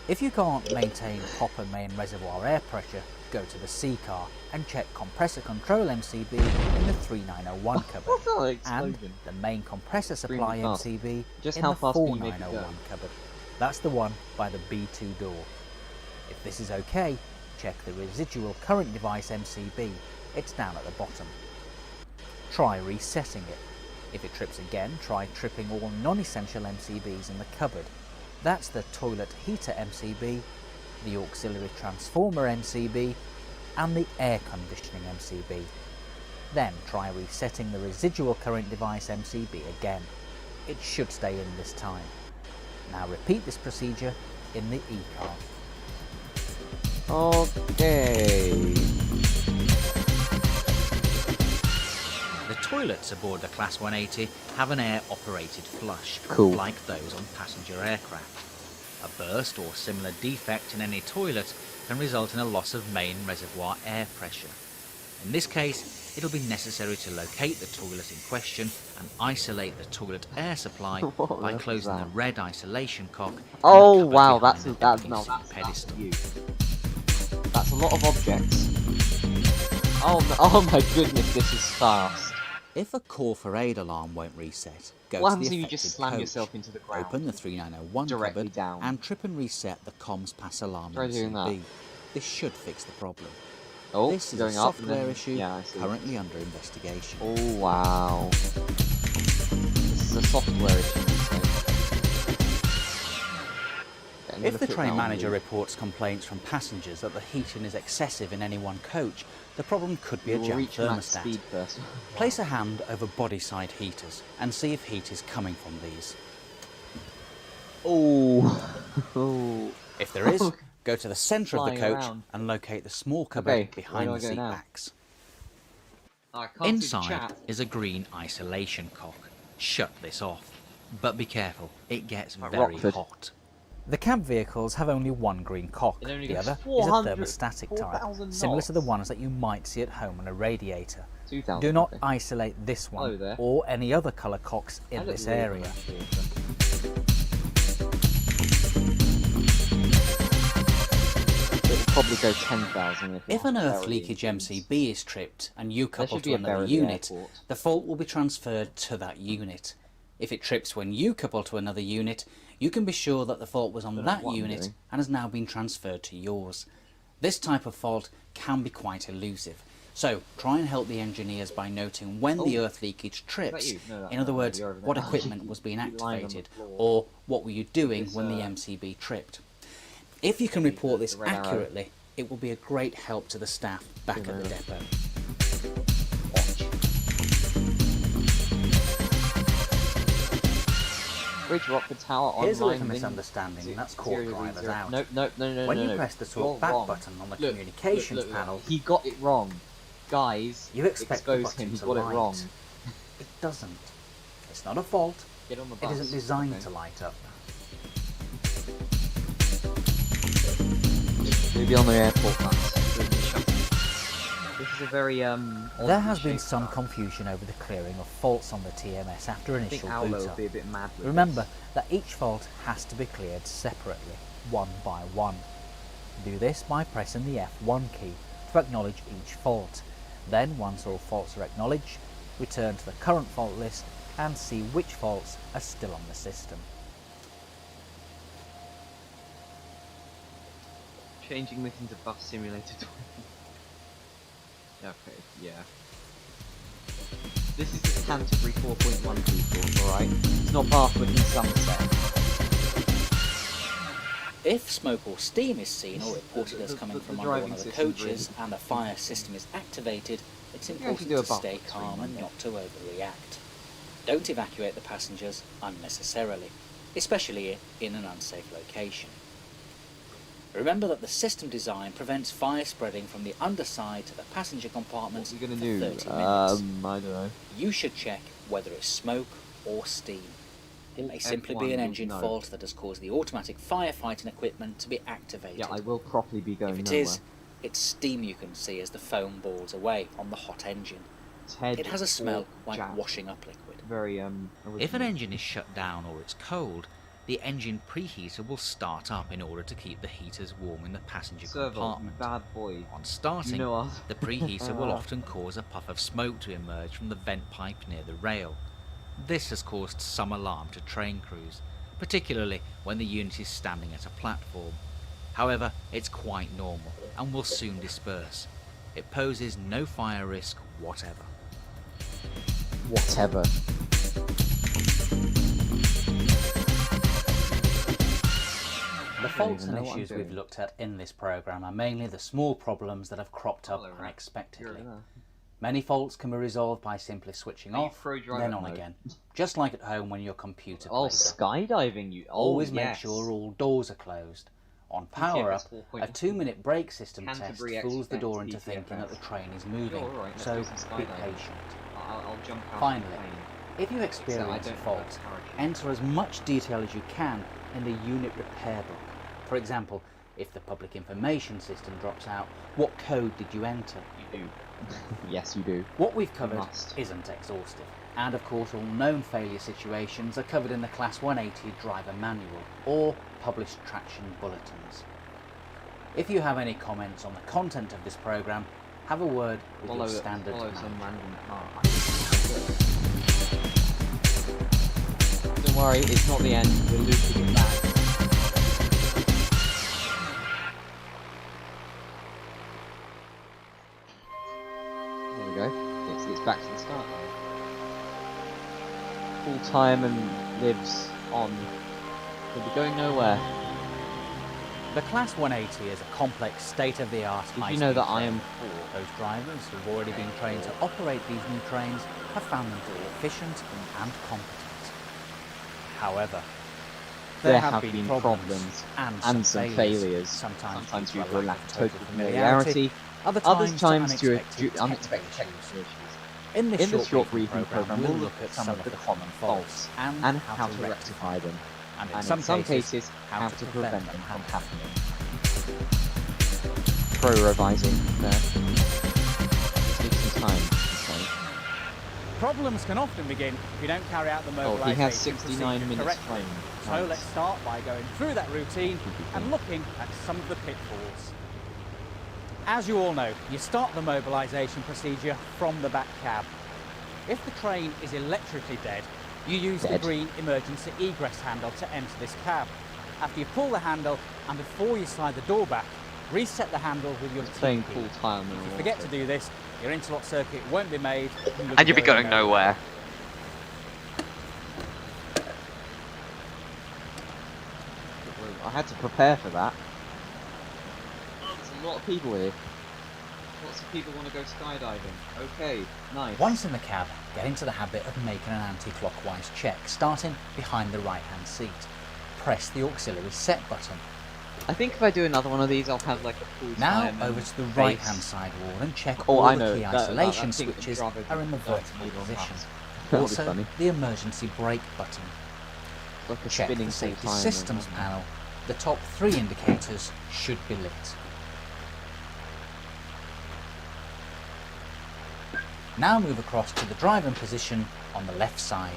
If you can't maintain proper main reservoir air pressure, go to the C car and check compressor control MCB in the 3901 cupboard What's that and explosion? the main compressor supply Extremely fast. MCB Just in how the fast can you make it 4901 go? cupboard. That's the one by the B2 door. If this is okay, check the residual current device MCB. It's down at the bottom. try resetting it. If it trips again, try tripping all non-essential MCBs in the cupboard. That's the toilet heater MCB, the auxiliary transformer MCB, and the air conditioning MCB. Then try resetting the residual current device MCB again. It should stay in this time. Now repeat this procedure in the e-car. Okay. The toilets aboard the Class 180 have an air-operated flush, Cool. like those on passenger aircraft. A burst or similar defect in any toilet can result in a loss of main reservoir air pressure. In this case, it'll be necessary to locate the toilet in question and isolate the toilet air supply What by the closing fuck the is that? red isolation cock in Oh the cupboard wow, behind that's the that's docking no, seat that's pedestal. you. That's a lot of objects. Oh my goodness, this is fast. If a call for aid alarm won't reset, go What to happens the if you affected just slam coach, yourself into the ground? open the 3901 Directly cupboard down. and trip and reset the comms pass alarm Try doing MCB. that. This should fix the problem. Oh, This is a going up and software then, issue yeah, I see. currently under investigation. Oh wow. This is a software issue, you say. Okay, I'm If gonna the put train that on manager loop. reports complaints from passengers that the heating is excessive in any one coach, the problem could be a We'll jammed reach max thermostat. speed first. Place a hand over body side heaters and see if heat is coming from these. Oh. If there is, go to the centre of the Flying coach around. and locate the small cupboard Okay, behind where the do I go seat now? backs. I can't see the Inside chat. is a green isolation cock. Shut this off. But be careful, it gets Like very Rockford. hot. The cab vehicles have only one green cock. It only The goes other is a 400 thermostatic type, 4,000 similar to the knots. ones that you might see at home on a radiator. 2,000. Do not okay. isolate this Hello one there. or any other colour cocks I in look this weird area. on that water. It will probably go 10,000 If an earth barely leakage increase. MCB is tripped and you There couple should to be a another barrier unit, airport. the fault will be transferred to that unit. If it trips when you couple to another unit, you can be sure that the fault was on Don't know that what I'm unit doing. and has now been transferred to yours. This type of fault can be quite elusive, so try and help the engineers by noting when the Oh. earth leakage trips. you? No, In other no, words, you're over there. what equipment was being You're lying on the activated, floor. or what were you doing This, when the MCB tripped. If you can Okay, report the this red arrow. accurately, it will be a great help to the staff back at the over. depot. Bridge Rockford Tower online. Here's a little link misunderstanding, that's caught 000. drivers out. No. When no, you no. press the You're talk back wrong. button on the Look, communications look. panel, He got it wrong. Guys, you expect the expose button him. He to got it light. wrong. It doesn't. It's not a fault. Get on the It bus. isn't designed Okay. to light up. Maybe on the airport bus. This is a very There has been some confusion over the clearing of faults on the TMS after I think initial Owlo boot will up. be a bit mad with Remember this. that each fault has to be cleared separately, one by one. Do this by pressing the F1 key to acknowledge each fault. Then, once all faults are acknowledged, return to the current fault list and see which faults are still on the system. Changing this into bus simulator 20. Okay, yeah. This is the Canterbury 4.1 people, alright? It's not Bathwood and Somerset. If smoke or steam is seen or reported as The coming from under driving one of the system's coaches and a fire system is activated, it's You can important actually do a to buffer stay between calm them, and yeah. not to overreact. Don't evacuate the passengers unnecessarily, especially in an unsafe location. Remember that the system design prevents fire spreading from the underside to the passenger compartments What's he gonna for do? 30 minutes. I don't know. You should check whether it's smoke or steam. It may simply be F1 an will engine know. fault that has caused the automatic firefighting equipment to be activated. Yeah, I will properly be going If it nowhere. is, it's steam you can see as the foam balls away on the hot engine. Ted It has a smell or like Jack. washing up liquid. Very If an original. engine is shut down or it's cold, the engine preheater will start up in order to keep the heaters warm in the passenger Servo, you compartment. bad boy. On starting, You know us. the preheater will often cause a puff of smoke to emerge from the vent pipe near the rail. This has caused some alarm to train crews, particularly when the unit is standing at a platform. However, it's quite normal and will soon disperse. It poses no fire risk whatever. Whatever. The faults even and know what I'm issues we've doing. looked at in this programme are mainly the small problems that have cropped up Hello, Rat. unexpectedly. You're there. Many faults can be resolved by simply switching Are you off, pro driver then on mode? again, just like at home when your computer Oh, plays up. skydiving! You Always yes. make sure all doors are closed. On power up, TTFS a 2-minute brake system Canterbury test fools the expects door into thinking that the TTFS. train is moving, Sure, alright, let's so do some be skydiving. patient. I'll jump out. Finally, of the plane. if you Except I experience a don't know fault, about parachute. enter as much detail as you can in the unit repair book. For example, if the public information system drops out, what code did you enter? You do. Yes, you do. What we've covered must. isn't exhaustive, and of course all known failure situations are covered in the Class 180 Driver Manual or published traction bulletins. If you have any comments on the content of this programme, have a word with your standard follow manager. some random car. Don't worry, it's not the end. We're looping it back. There we go. It's back to the start. Full time and lives on. We'll be going nowhere. The Class 180 is a complex, state-of-the-art Did high-speed you know that I train. am poor? Those drivers who've already been trained to operate these new trains have found them to be efficient and competent. However, There have been problems and some failures. sometimes due due to a lack of total familiarity, familiarity, other others times due to unexpected unexpected technical technical issues. issues. In In this short briefing briefing programme, program, we'll look at some of the common faults and how to rectify them, and and in some cases, how to prevent them from happening. Pro revising there. Takes some time, okay. Problems can often begin if you don't carry out the Oh, mobilisation he has 69 procedure minutes correctly. frame. So Nice. let's start by going through that routine and looking at some of the pitfalls. As you all know, you start the mobilisation procedure from the back cab. If the train is electrically dead, you use the Dead. green emergency egress handle to enter this cab. After you pull the handle and before you slide the door back, reset the handle with your It's playing T key. full time. If you forget to do this, your interlock circuit won't be made and you'll be going nowhere. I had to prepare for that. There's a lot of people here. Lots of people want to go skydiving. Okay, nice. Once in the cab, get into the habit of making an anti-clockwise check, starting behind the right-hand seat. Press the auxiliary set button. I think if I do another one of these, I'll have like a full Now time over to the base. right-hand side wall and check Oh, all I the know. key that isolation thing switches rather are in the than vertical needle position. pass. That'll be Also, funny. the emergency brake button. Like a Check spinning the full safety time. systems panel. The top 3 indicators should be lit. Now move across to the driving position on the left side.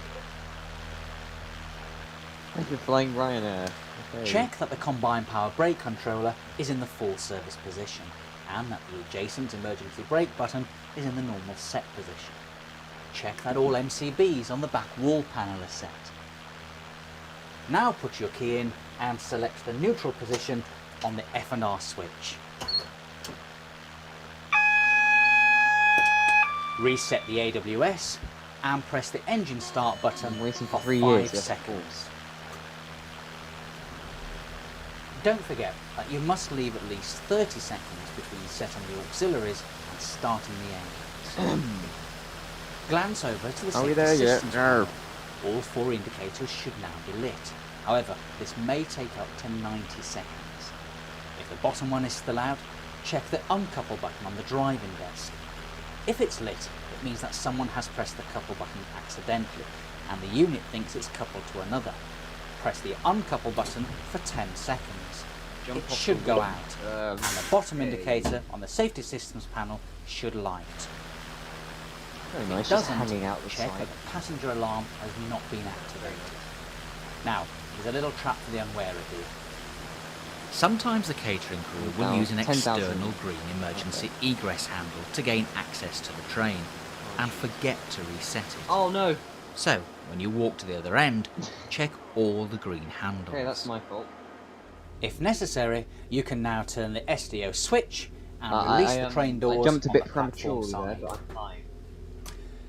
Thank you for flying Ryanair. Okay. Check that the combined power brake controller is in the full service position and that the adjacent emergency brake button is in the normal set position. Check that all MCBs on the back wall panel are set. Now put your key in and select the neutral position on the F&R switch. Reset the AWS and press the engine start button I'm waiting for for 3 5 years. Yes, of seconds. course. Don't forget that you must leave at least 30 seconds between setting the auxiliaries and starting the engines. Glance over to the Are we safety there yet? systems No. panel. All 4 indicators should now be lit. However, this may take up to 90 seconds. If the bottom one is still out, check the uncouple button on the driving desk. If it's lit, it means that someone has pressed the couple button accidentally, and the unit thinks it's coupled to another. Press the uncouple button for 10 seconds. Jump It off should the go wall. out, and the bottom okay. indicator on the safety systems panel should light. Very If it nice, just doesn't, hanging out the check side. that the passenger alarm has not been activated. Now, there's a little trap for the unwary here. Sometimes the catering crew will Now, use an 10,000. external green emergency egress handle to gain access to the train, and forget to reset it. Oh no! So, when you walk to the other end, check all the green handles. Okay, that's my fault. If necessary, you can now turn the SDO switch and release the train doors I jumped a on bit the platform prematurely there, side. but I'm fine.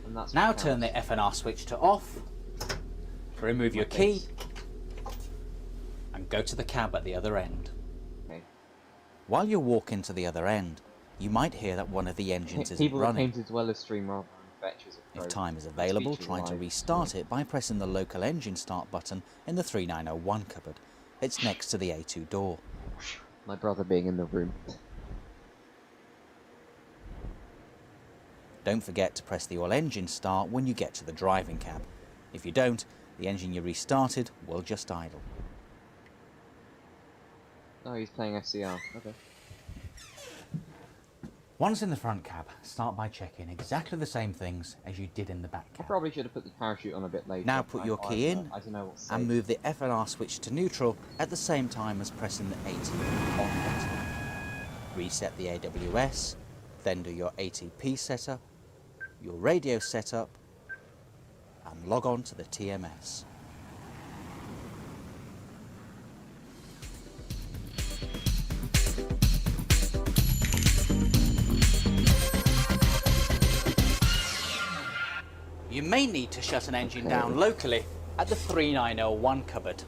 And that's Now what turn the counts. FNR switch to off, remove your key, and go to the cab at the other end. Okay. While you're walking to the other end, you might hear that one of the engines isn't People that running. came to Dweller stream rather than Fetch as a pro. If time is available, Speech is try to live. restart it by pressing the local engine start button in the 3901 cupboard. It's next to the A2 door. My brother being in the room. Don't forget to press the all engine start when you get to the driving cab. If you don't, the engine you restarted will just idle. Oh, he's playing FCR. Okay. Once in the front cab, start by checking exactly the same things as you did in the back I cab. probably should have put the parachute on a bit later. Now put your key in I don't know what's and safe. move the FNR switch to neutral at the same time as pressing the AT on button. Reset the AWS, then do your ATP setup, your radio setup, and log on to the TMS. You may need to shut an engine down locally at the 3901 cupboard.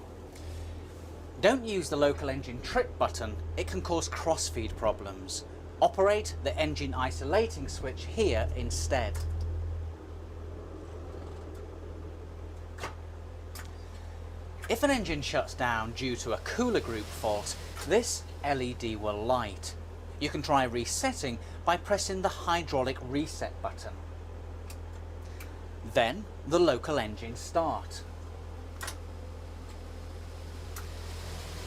Don't use the local engine trip button, it can cause crossfeed problems. Operate the engine isolating switch here instead. If an engine shuts down due to a cooler group fault, this LED will light. You can try resetting by pressing the hydraulic reset button. Then the local engine start.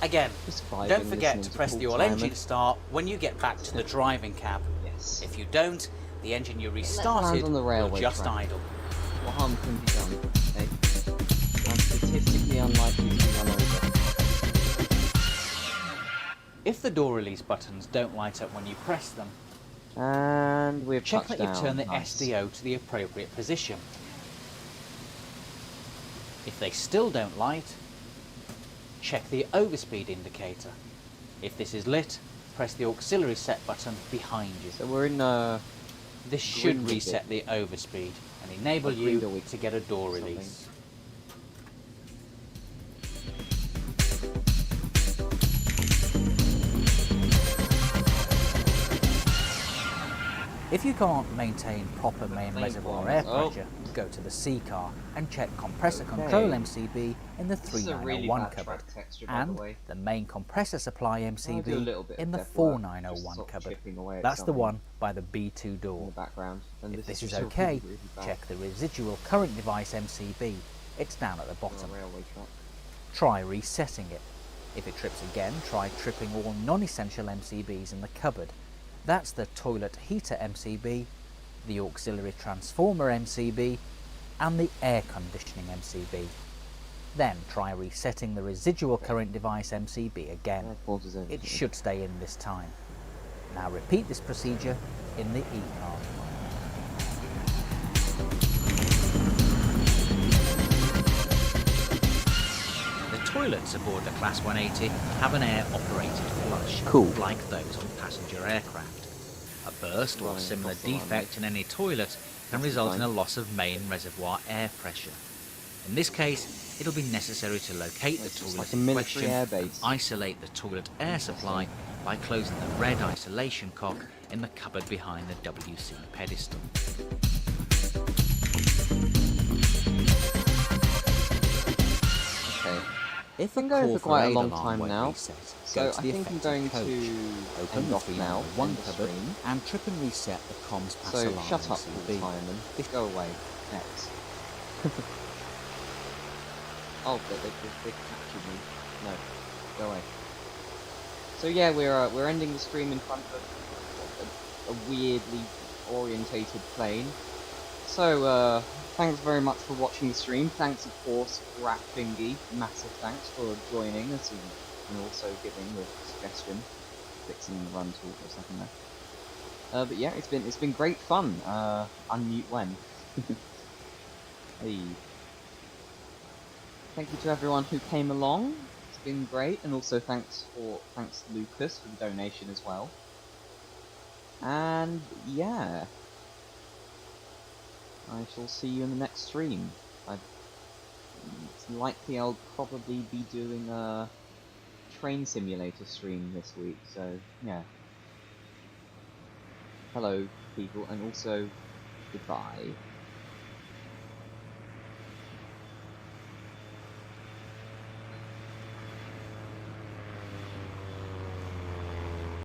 Again, Just vibing, don't forget listening to to press Paul the all Simon. engine start when you get back to the driving cab. Yes. If you don't, the engine you land restarted on the will railway just track. idle. What harm can be done? Okay. I'm statistically unlikely to be run over. If the door release buttons don't light up when you press them, And we've check touched that you've down. turned the Nice. SDO to the appropriate position. If they still don't light, check the overspeed indicator. If this is lit, press the auxiliary set button behind you. So we're in This should Grindle reset the overspeed and enable Like you Grindle to get a door something. release. If you can't maintain proper main Main reservoir ones. air Oh. pressure, go to the C car and check compressor Okay. control MCB in the This is a really 3901 bad cupboard track texture, by the and way. the main compressor supply I'll do a MCB little bit in of the depth work, 4901 just sort of cupboard. chipping away at That's the something one by the B2 in door. the background. And If this is just a okay, really, really bad check the residual current device MCB. It's down at the for a bottom. railway track. Try resetting it. If it trips again, try tripping all non-essential MCBs in the cupboard. That's the toilet heater MCB, the auxiliary transformer MCB, and the air conditioning MCB. Then try resetting the residual current device MCB again. Headquarters in. It should stay in this time. Now repeat this procedure in the E-car. The toilets aboard the Class 180 have an air-operated flush, Cool. like those on passenger aircraft. A burst or a Running similar across the line. defect in any toilet can That's result in a fine. loss of main reservoir air pressure. In this case, it'll be necessary to locate the It's just toilet like a in military question, air base. isolate the toilet air supply by closing the red isolation cock in the cupboard behind the WC pedestal. Okay. If Been a going call for quite a aid long alarm time won't now, reset, so go to I the think I'm affected going coach. to Open end the off now. 391 end the cupboard stream. and trip and reset the comms pass So alarm shut up, MCB. Paul Simon. Just go away. X. Oh, they captured me. No, go away. So yeah, we're ending the stream in front of a weirdly orientated plane. So thanks very much for watching the stream. Thanks, of course, Rat Thingy. Massive thanks for joining us and also giving the suggestion, fixing the run tool for a second there. But yeah, it's been great fun. Unmute when. Hey. Thank you to everyone who came along. It's been great, and also thanks to Lucas for the donation as well. And yeah, I shall see you in the next stream. It's likely I'll probably be doing a train simulator stream this week, so yeah. Hello, people, and also goodbye.